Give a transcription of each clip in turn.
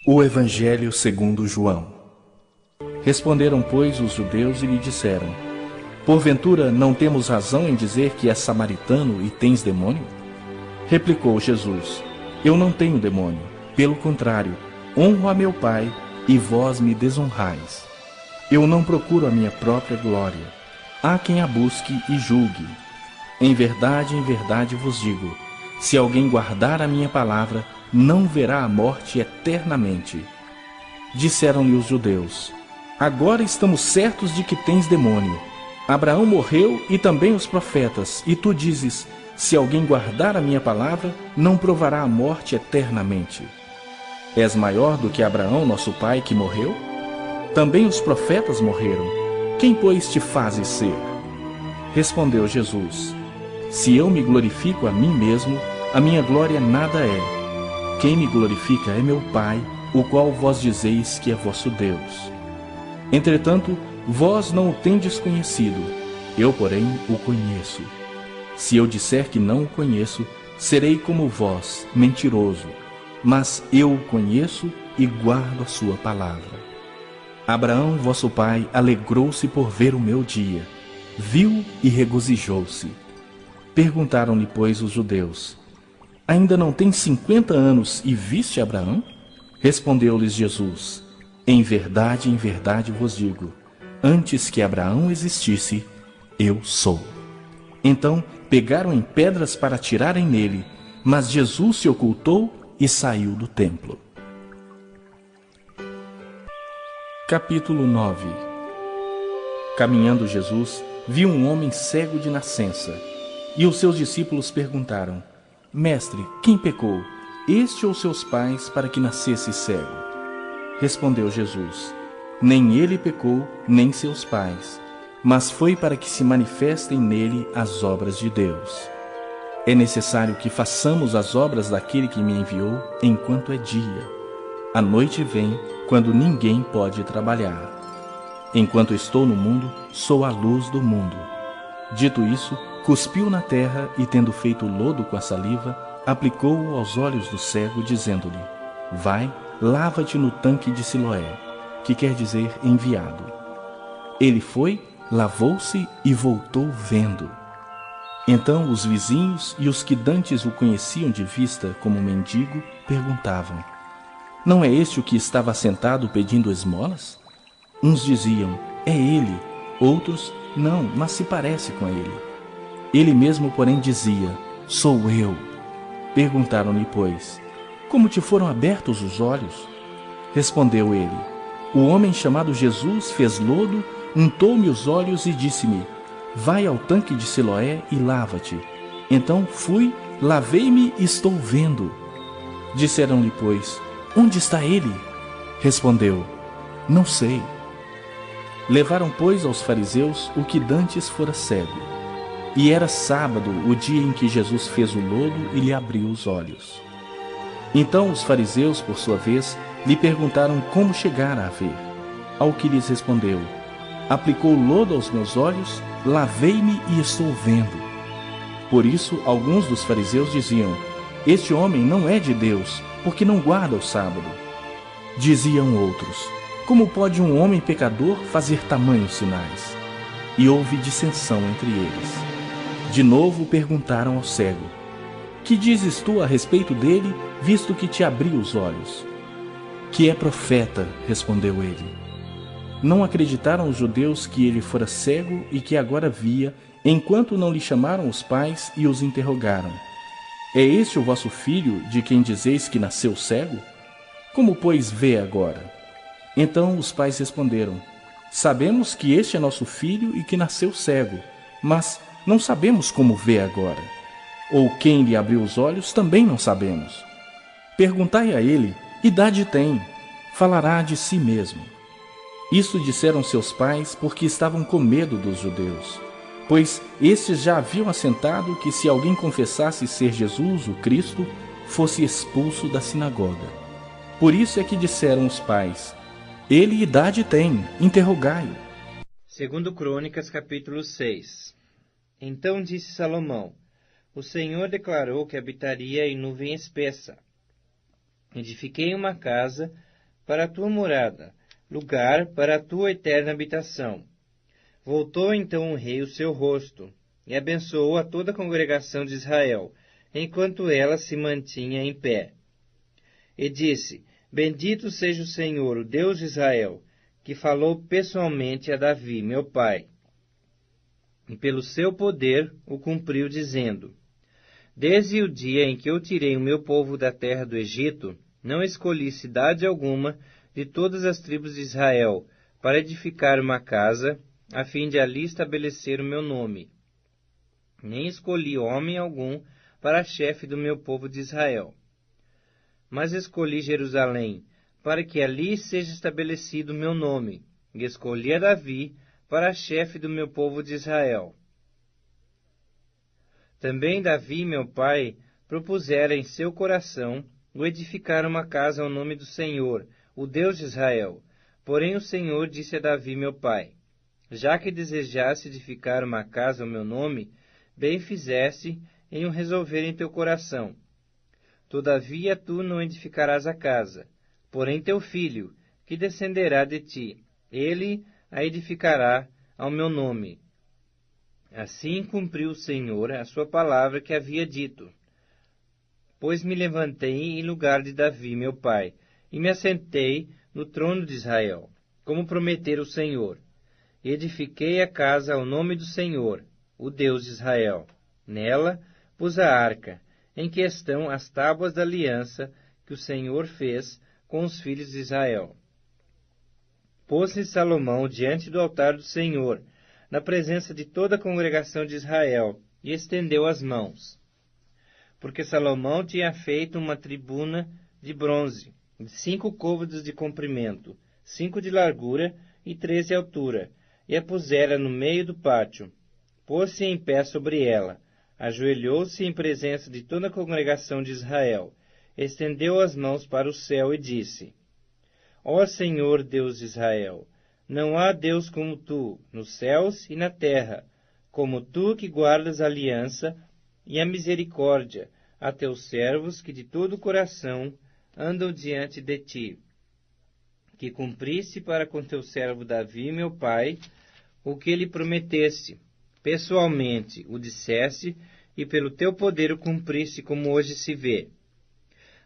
O Evangelho segundo João. Responderam, pois, os judeus e lhe disseram: Porventura não temos razão em dizer que és samaritano e tens demônio? Replicou Jesus: Eu não tenho demônio. Pelo contrário, honro a meu Pai, e vós me desonrais. Eu não procuro a minha própria glória. Há quem a busque e julgue. Em verdade vos digo, se alguém guardar a minha palavra, não verá a morte eternamente. Disseram-lhe os judeus: Agora estamos certos de que tens demônio. Abraão morreu e também os profetas, e tu dizes: se alguém guardar a minha palavra, não provará a morte eternamente. És maior do que Abraão, nosso pai, que morreu? Também os profetas morreram. Quem, pois, te fazes ser? Respondeu Jesus: Se eu me glorifico a mim mesmo, a minha glória nada é. Quem me glorifica é meu Pai, o qual vós dizeis que é vosso Deus. Entretanto, vós não o tendes conhecido, eu, porém, o conheço. Se eu disser que não o conheço, serei como vós, mentiroso, mas eu o conheço e guardo a sua palavra. Abraão, vosso pai, alegrou-se por ver o meu dia, viu e regozijou-se. Perguntaram-lhe, pois, os judeus: Ainda não tens 50 anos e viste Abraão? Respondeu-lhes Jesus: Em verdade vos digo, antes que Abraão existisse, eu sou. Então pegaram em pedras para atirarem nele, mas Jesus se ocultou e saiu do templo. Capítulo 9. Caminhando Jesus, viu um homem cego de nascença, e os seus discípulos perguntaram: Mestre, quem pecou, este ou seus pais, para que nascesse cego? Respondeu Jesus: Nem ele pecou, nem seus pais, mas foi para que se manifestem nele as obras de Deus. É necessário que façamos as obras daquele que me enviou enquanto é dia. A noite vem, quando ninguém pode trabalhar. Enquanto estou no mundo, sou a luz do mundo. Dito isso, cuspiu na terra e, tendo feito lodo com a saliva, aplicou-o aos olhos do cego, dizendo-lhe: Vai, lava-te no tanque de Siloé, que quer dizer enviado. Ele foi, lavou-se e voltou vendo. Então os vizinhos e os que dantes o conheciam de vista como mendigo perguntavam: Não é este o que estava sentado pedindo esmolas? Uns diziam: É ele. Outros: Não, mas se parece com ele. Ele mesmo, porém, dizia: Sou eu. Perguntaram-lhe, pois: Como te foram abertos os olhos? Respondeu ele: O homem chamado Jesus fez lodo, untou-me os olhos e disse-me: Vai ao tanque de Siloé e lava-te. Então fui, lavei-me e estou vendo. Disseram-lhe, pois: Onde está ele? Respondeu: Não sei. Levaram, pois, aos fariseus o que dantes fora cego. E era sábado, o dia em que Jesus fez o lodo e lhe abriu os olhos. Então os fariseus, por sua vez, lhe perguntaram como chegara a ver. Ao que lhes respondeu: Aplicou lodo aos meus olhos, lavei-me e estou vendo. Por isso, alguns dos fariseus diziam: Este homem não é de Deus, porque não guarda o sábado. Diziam outros: Como pode um homem pecador fazer tamanhos sinais? E houve dissensão entre eles. De novo perguntaram ao cego: Que dizes tu a respeito dele, visto que te abriu os olhos? Que é profeta, respondeu ele. Não acreditaram os judeus que ele fora cego e que agora via, enquanto não lhe chamaram os pais e os interrogaram: É este o vosso filho, de quem dizeis que nasceu cego? Como, pois, vê agora? Então os pais responderam: Sabemos que este é nosso filho e que nasceu cego, mas não sabemos como vê agora. Ou quem lhe abriu os olhos, também não sabemos. Perguntai a ele: idade tem? Falará de si mesmo. Isso disseram seus pais porque estavam com medo dos judeus, pois estes já haviam assentado que se alguém confessasse ser Jesus, o Cristo, fosse expulso da sinagoga. Por isso é que disseram os pais: Ele idade tem, interrogai-o. Segundo Crônicas, capítulo 6. Então disse Salomão: O Senhor declarou que habitaria em nuvem espessa. Edifiquei uma casa para a tua morada, lugar para a tua eterna habitação. Voltou então o rei o seu rosto, e abençoou a toda a congregação de Israel, enquanto ela se mantinha em pé. E disse: Bendito seja o Senhor, o Deus de Israel, que falou pessoalmente a Davi, meu pai, e pelo seu poder o cumpriu, dizendo: Desde o dia em que eu tirei o meu povo da terra do Egito, não escolhi cidade alguma de todas as tribos de Israel para edificar uma casa, a fim de ali estabelecer o meu nome. Nem escolhi homem algum para chefe do meu povo de Israel. Mas escolhi Jerusalém, para que ali seja estabelecido o meu nome, e escolhi a Davi para chefe do meu povo de Israel. Também Davi, meu pai, propusera em seu coração o edificar uma casa ao nome do Senhor, o Deus de Israel. Porém o Senhor disse a Davi, meu pai: Já que desejasse edificar uma casa ao meu nome, bem fizeste em o resolver em teu coração. Todavia tu não edificarás a casa, porém teu filho, que descenderá de ti, ele a edificará ao meu nome. Assim cumpriu o Senhor a sua palavra que havia dito. Pois me levantei em lugar de Davi, meu pai, e me assentei no trono de Israel, como prometera o Senhor. E edifiquei a casa ao nome do Senhor, o Deus de Israel. Nela pus a arca, em que estão as tábuas da aliança que o Senhor fez com os filhos de Israel. Pôs-se Salomão diante do altar do Senhor, na presença de toda a congregação de Israel, e estendeu as mãos. Porque Salomão tinha feito uma tribuna de bronze, de 5 côvados de comprimento, 5 de largura e 3 de altura, e a pusera no meio do pátio. Pôs-se em pé sobre ela, ajoelhou-se em presença de toda a congregação de Israel, estendeu as mãos para o céu e disse: Ó Senhor Deus de Israel, não há Deus como tu, nos céus e na terra, como tu que guardas a aliança e a misericórdia a teus servos que de todo o coração andam diante de ti. Que cumprisse para com teu servo Davi, meu pai, o que lhe prometeste, pessoalmente o disseste, e pelo teu poder o cumpriste, como hoje se vê.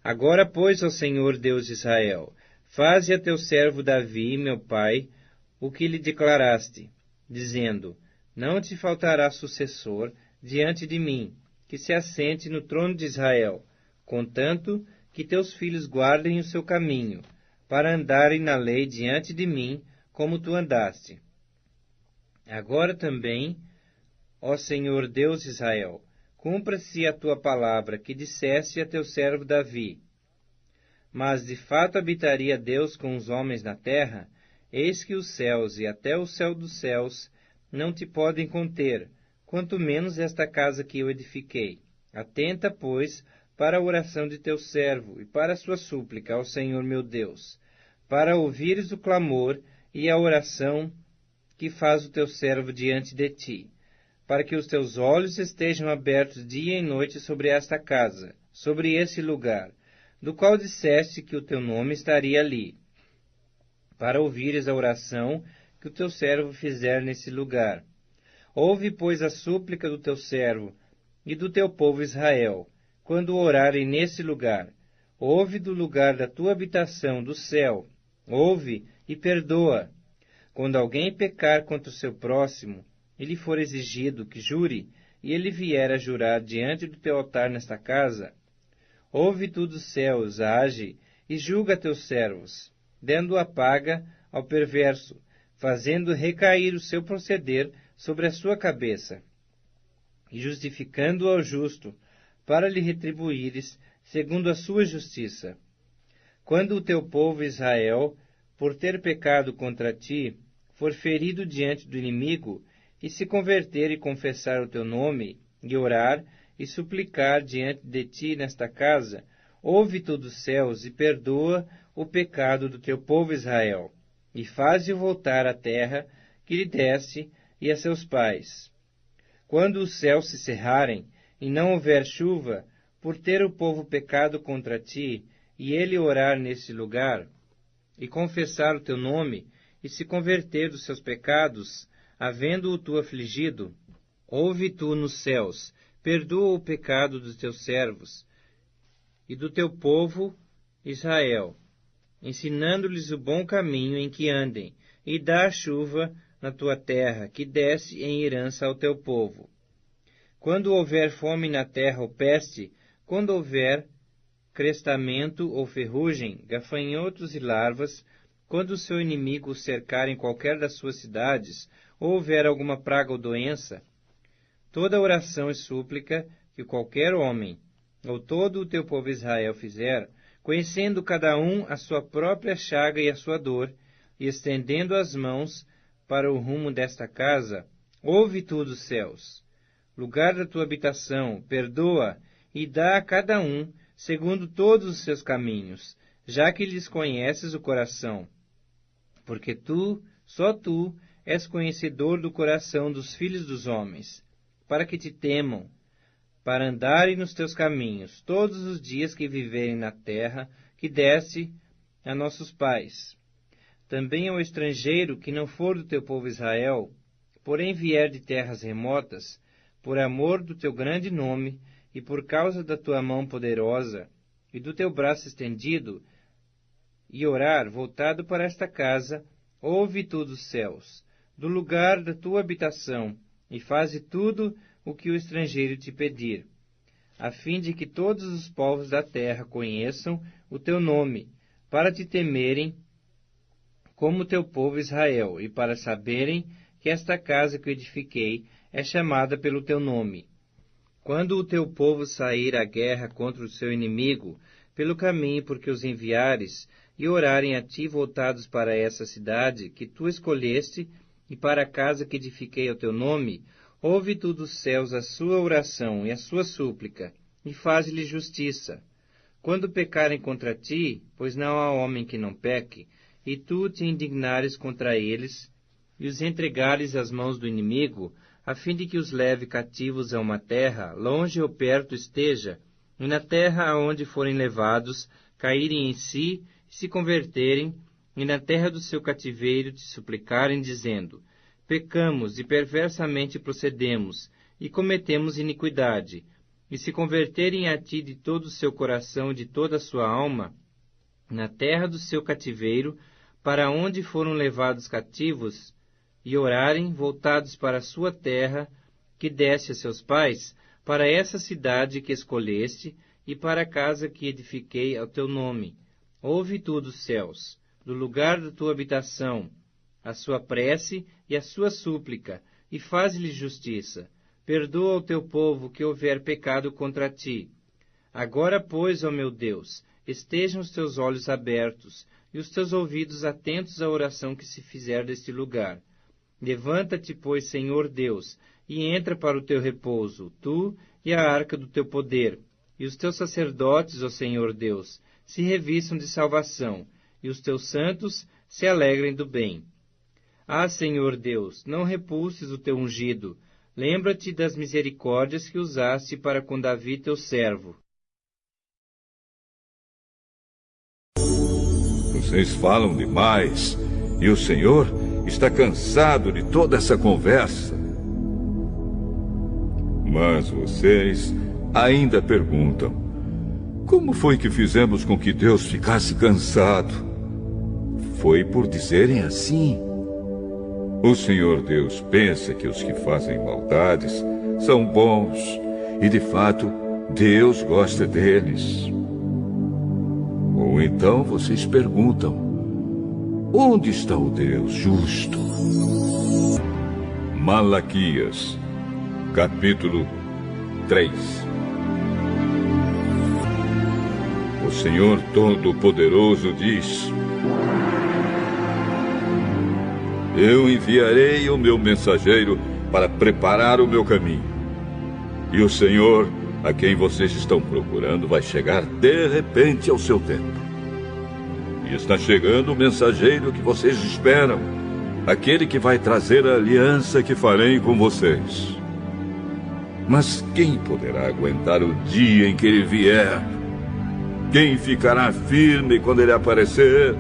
Agora, pois, ó Senhor Deus de Israel, faze a teu servo Davi, meu pai, o que lhe declaraste, dizendo: Não te faltará sucessor diante de mim, que se assente no trono de Israel, contanto que teus filhos guardem o seu caminho, para andarem na lei diante de mim, como tu andaste. Agora também, ó Senhor Deus de Israel, cumpra-se a tua palavra que disseste a teu servo Davi. Mas de fato habitaria Deus com os homens na terra? Eis que os céus e até o céu dos céus não te podem conter, quanto menos esta casa que eu edifiquei. Atenta, pois, para a oração de teu servo e para a sua súplica ao Senhor meu Deus, para ouvires o clamor e a oração que faz o teu servo diante de ti, para que os teus olhos estejam abertos dia e noite sobre esta casa, sobre esse lugar, do qual disseste que o teu nome estaria ali, para ouvires a oração que o teu servo fizer nesse lugar. Ouve, pois, a súplica do teu servo e do teu povo Israel, quando orarem nesse lugar. Ouve do lugar da tua habitação, do céu. Ouve e perdoa. Quando alguém pecar contra o seu próximo, e lhe for exigido que jure, e ele vier a jurar diante do teu altar nesta casa, ouve tu dos céus, age, e julga teus servos, dando a paga ao perverso, fazendo recair o seu proceder sobre a sua cabeça, e justificando ao justo, para lhe retribuires segundo a sua justiça. Quando o teu povo Israel, por ter pecado contra ti, for ferido diante do inimigo, e se converter e confessar o teu nome, e orar e suplicar diante de ti nesta casa, ouve tu dos céus e perdoa o pecado do teu povo Israel, e faze-o voltar à terra que lhe deste e a seus pais. Quando os céus se cerrarem, e não houver chuva, por ter o povo pecado contra ti, e ele orar nesse lugar, e confessar o teu nome, e se converter dos seus pecados, havendo-o tu afligido, ouve tu nos céus, perdoa o pecado dos teus servos e do teu povo Israel, ensinando-lhes o bom caminho em que andem, e dá a chuva na tua terra, que desce em herança ao teu povo. Quando houver fome na terra ou peste, quando houver crestamento ou ferrugem, gafanhotos e larvas, quando o seu inimigo o cercar em qualquer das suas cidades, ou houver alguma praga ou doença, toda oração e súplica que qualquer homem, ou todo o teu povo Israel fizer, conhecendo cada um a sua própria chaga e a sua dor, e estendendo as mãos para o rumo desta casa, ouve tu dos céus, lugar da tua habitação, perdoa e dá a cada um segundo todos os seus caminhos, já que lhes conheces o coração. Porque tu, só tu, és conhecedor do coração dos filhos dos homens, para que te temam, para andarem nos teus caminhos todos os dias que viverem na terra que deste a nossos pais. Também ao estrangeiro que não for do teu povo Israel, porém vier de terras remotas, por amor do teu grande nome e por causa da tua mão poderosa e do teu braço estendido, e orar voltado para esta casa, ouve tu dos céus, do lugar da tua habitação, e faze tudo o que o estrangeiro te pedir, a fim de que todos os povos da terra conheçam o teu nome, para te temerem como teu povo Israel, e para saberem que esta casa que eu edifiquei é chamada pelo teu nome. Quando o teu povo sair à guerra contra o seu inimigo, pelo caminho por que os enviares, e orarem a ti voltados para essa cidade que tu escolheste, e para a casa que edifiquei ao teu nome, ouve tu dos céus a sua oração e a sua súplica, e faze-lhe justiça. Quando pecarem contra ti, pois não há homem que não peque, e tu te indignares contra eles, e os entregares às mãos do inimigo, a fim de que os leve cativos a uma terra, longe ou perto esteja, e na terra aonde forem levados, caírem em si, e se converterem, e na terra do seu cativeiro te suplicarem, dizendo: pecamos e perversamente procedemos, e cometemos iniquidade, e se converterem a ti de todo o seu coração e de toda a sua alma, na terra do seu cativeiro, para onde foram levados cativos, e orarem voltados para a sua terra, que deste a seus pais, para essa cidade que escolheste, e para a casa que edifiquei ao teu nome, ouve tu dos céus, do lugar da tua habitação, a sua prece e a sua súplica, e faz-lhe justiça. Perdoa o teu povo que houver pecado contra ti. Agora, pois, ó meu Deus, estejam os teus olhos abertos, e os teus ouvidos atentos à oração que se fizer deste lugar. Levanta-te, pois, Senhor Deus, e entra para o teu repouso, tu e a arca do teu poder, e os teus sacerdotes, ó Senhor Deus, se revistam de salvação, e os teus santos se alegrem do bem. Ah, Senhor Deus, não repulses o teu ungido. Lembra-te das misericórdias que usaste para com Davi teu servo. Vocês falam demais, e o Senhor está cansado de toda essa conversa. Mas vocês ainda perguntam: como foi que fizemos com que Deus ficasse cansado? Foi por dizerem assim. O Senhor Deus pensa que os que fazem maldades são bons, e de fato Deus gosta deles. Ou então vocês perguntam: onde está o Deus justo? Malaquias, capítulo 3. O Senhor Todo-Poderoso diz: eu enviarei o meu mensageiro para preparar o meu caminho. E o Senhor, a quem vocês estão procurando, vai chegar de repente ao seu tempo. E está chegando o mensageiro que vocês esperam, aquele que vai trazer a aliança que farei com vocês. Mas quem poderá aguentar o dia em que ele vier? Quem ficará firme quando ele aparecer?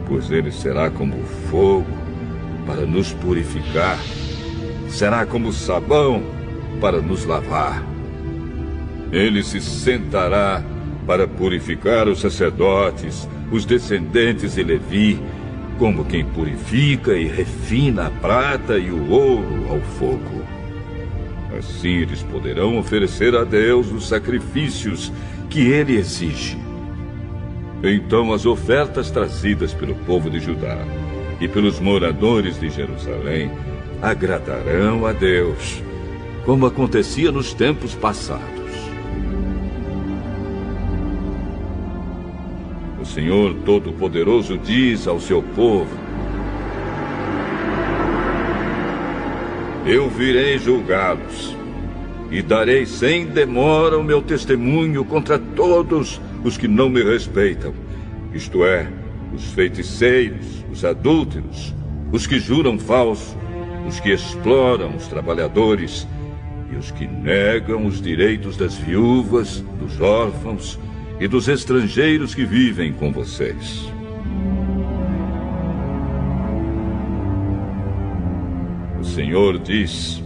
pois ele será como fogo para nos purificar, será como sabão para nos lavar. Ele se sentará para purificar os sacerdotes, os descendentes de Levi, como quem purifica e refina a prata e o ouro ao fogo. Assim eles poderão oferecer a Deus os sacrifícios que ele exige. Então as ofertas trazidas pelo povo de Judá e pelos moradores de Jerusalém agradarão a Deus, como acontecia nos tempos passados. O Senhor Todo-Poderoso diz ao seu povo: eu virei julgá-los e darei sem demora o meu testemunho contra todos os que não me respeitam, isto é, os feiticeiros, os adúlteros, os que juram falso, os que exploram os trabalhadores e os que negam os direitos das viúvas, dos órfãos e dos estrangeiros que vivem com vocês. O Senhor diz: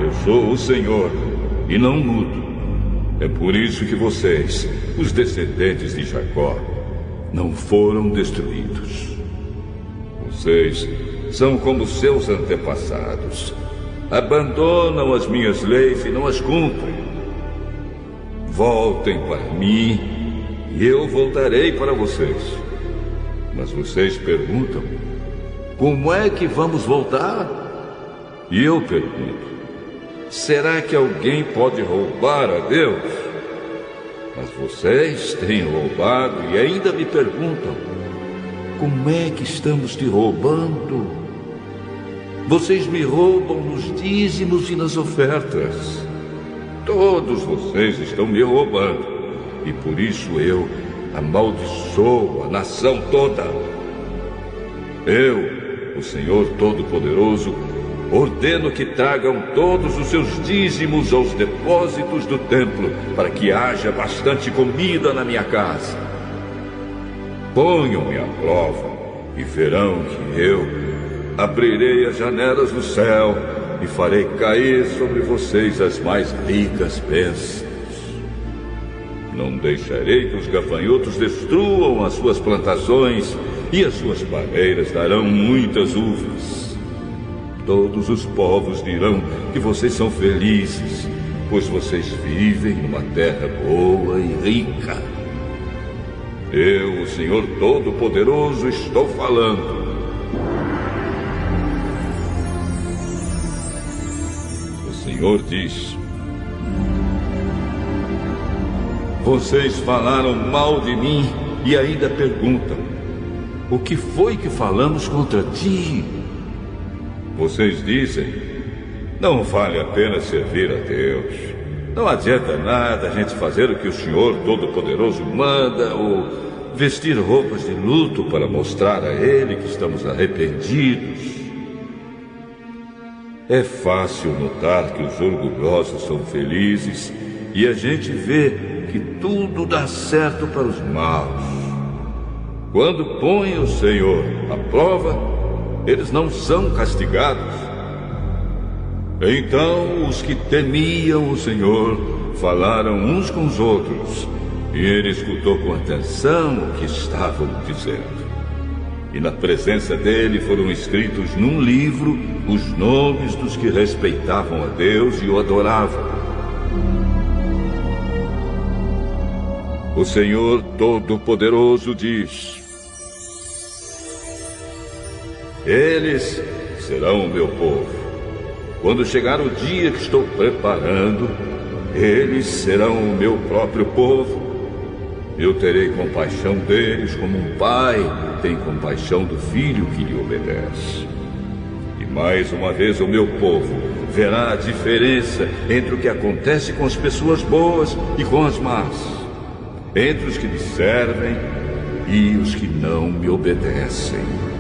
eu sou o Senhor e não mudo. É por isso que vocês, os descendentes de Jacó, não foram destruídos. Vocês são como seus antepassados. Abandonam as minhas leis e não as cumprem. Voltem para mim e eu voltarei para vocês. Mas vocês perguntam: como é que vamos voltar? E eu pergunto: será que alguém pode roubar a Deus? Mas vocês têm roubado e ainda me perguntam: como é que estamos te roubando? Vocês me roubam nos dízimos e nas ofertas. Todos vocês estão me roubando, e por isso eu amaldiçoo a nação toda. Eu, o Senhor Todo-Poderoso, ordeno que tragam todos os seus dízimos aos depósitos do templo, para que haja bastante comida na minha casa. Ponham-me à prova e verão que eu abrirei as janelas do céu e farei cair sobre vocês as mais ricas bênçãos. Não deixarei que os gafanhotos destruam as suas plantações, e as suas pareiras darão muitas uvas. Todos os povos dirão que vocês são felizes, pois vocês vivem numa terra boa e rica. Eu, o Senhor Todo-Poderoso, estou falando. O Senhor diz: vocês falaram mal de mim e ainda perguntam: o que foi que falamos contra ti? Vocês dizem: não vale a pena servir a Deus. Não adianta nada a gente fazer o que o Senhor Todo-Poderoso manda, ou vestir roupas de luto para mostrar a Ele que estamos arrependidos. É fácil notar que os orgulhosos são felizes e a gente vê que tudo dá certo para os maus. Quando põem o Senhor à prova, eles não são castigados. Então os que temiam o Senhor falaram uns com os outros, e ele escutou com atenção o que estavam dizendo. E na presença dele foram escritos num livro os nomes dos que respeitavam a Deus e o adoravam. O Senhor Todo-Poderoso diz: eles serão o meu povo. Quando chegar o dia que estou preparando, eles serão o meu próprio povo. Eu terei compaixão deles como um pai tem compaixão do filho que lhe obedece. E mais uma vez o meu povo verá a diferença entre o que acontece com as pessoas boas e com as más, entre os que me servem e os que não me obedecem.